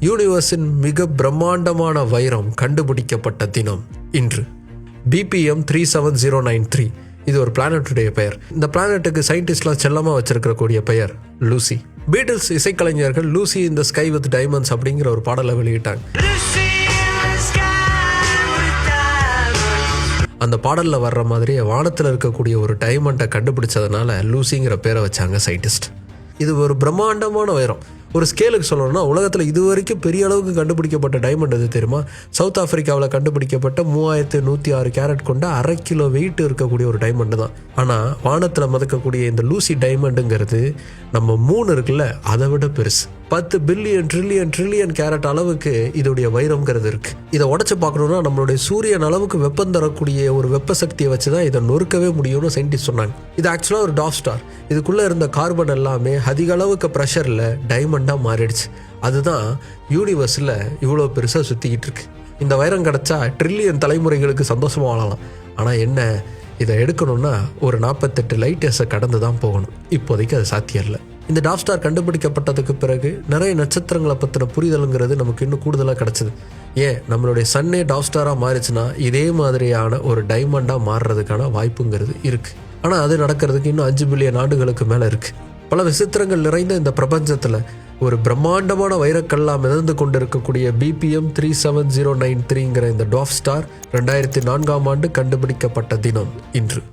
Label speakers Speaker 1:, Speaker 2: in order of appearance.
Speaker 1: யூனிவர்ஸின் மிக பிரம்மாண்டமான வைரம் கண்டுபிடிக்கப்பட்ட தினம் இன்று. BPM 37093 இது ஒரு பிளானட்டுடைய பெயர். இந்த பிளானட்டுக்கு சயின்டிஸ்ட்லாம் செல்லமாக வச்சிருக்கக்கூடிய பெயர் லூசி. பீட்டில்ஸ் இசைக்கலைஞர்கள் லூசி இந்த ஸ்கை வித் டைமண்ட்ஸ் அப்படிங்கிற ஒரு பாடலை வெளியிட்டாங்க. அந்த பாடலில் வர்ற மாதிரியே வானத்தில் இருக்கக்கூடிய ஒரு டைமண்டை கண்டுபிடிச்சதுனால லூசிங்கிற பேரை வச்சாங்க சயின்டிஸ்ட். இது ஒரு பிரம்மாண்டமான வைரம். ஒரு ஸ்கேலுக்கு சொல்லணும்னா உலகத்தில் இது வரைக்கும் பெரிய அளவுக்கு கண்டுபிடிக்கப்பட்ட டைமண்ட் எது தெரியுமா? சவுத் ஆஃப்ரிக்காவில் கண்டுபிடிக்கப்பட்ட 3106 கேரட் கொண்ட 1/2 கிலோ வெயிட் இருக்கக்கூடிய ஒரு டைமண்டு தான். ஆனால் வானத்தில் மதக்கக்கூடிய இந்த லூசி டைமண்டுங்கிறது நம்ம மூணு இருக்குல்ல, அதை விட பெருசு. 10 பில்லியன் ட்ரில்லியன் கேரட் அளவுக்கு இதோடைய வைரம்ங்கிறது இருக்கு. இதை உடச்சு பார்க்கணும்னா நம்மளுடைய சூரியன் அளவுக்கு வெப்பம் தரக்கூடிய ஒரு வெப்ப சக்தியை வச்சு தான் இதை நொறுக்கவே முடியும்னு சயின்டிஸ்ட் சொன்னாங்க. இது ஆக்சுவலாக ஒரு டார்க் ஸ்டார். இதுக்குள்ளே இருந்த கார்பன் எல்லாமே அதிக அளவுக்கு ப்ரெஷரில் டைமண்டாக மாறிடுச்சு. அதுதான் யூனிவர்ஸில் இவ்வளோ பெருசாக சுற்றிக்கிட்டு இருக்கு. இந்த வைரம் கிடச்சா ட்ரில்லியன் தலைமுறைகளுக்கு சந்தோஷமாக வாழலாம். ஆனால் என்ன, இதை எடுக்கணும்னா ஒரு 48 லைட் இயர்ஸை கடந்து தான் போகணும். இப்போதைக்கு அது சாத்தியம் இல்லை. இந்த டார்க் ஸ்டார் கண்டுபிடிக்கப்பட்டதுக்கு பிறகு நிறைய நட்சத்திரங்களை பற்றின புரிதலுங்கிறது நமக்கு இன்னும் கூடுதலாக கிடச்சிது. ஏன், நம்மளுடைய சன்னே டார்க் ஸ்டாராக மாறிச்சுன்னா இதே மாதிரியான ஒரு டைமண்டாக மாறுறதுக்கான வாய்ப்புங்கிறது இருக்குது. ஆனால் அது நடக்கிறதுக்கு இன்னும் 5 பில்லியன் ஆண்டுகளுக்கு மேலே இருக்குது. பல விசித்திரங்கள் நிறைந்த இந்த பிரபஞ்சத்தில் ஒரு பிரம்மாண்டமான வைரக்கல்லாம் மிதந்து கொண்டிருக்கக்கூடிய BPM 37093ங்கிற இந்த டார்க் ஸ்டார் 2004ஆம் ஆண்டு கண்டுபிடிக்கப்பட்ட தினம் இன்று.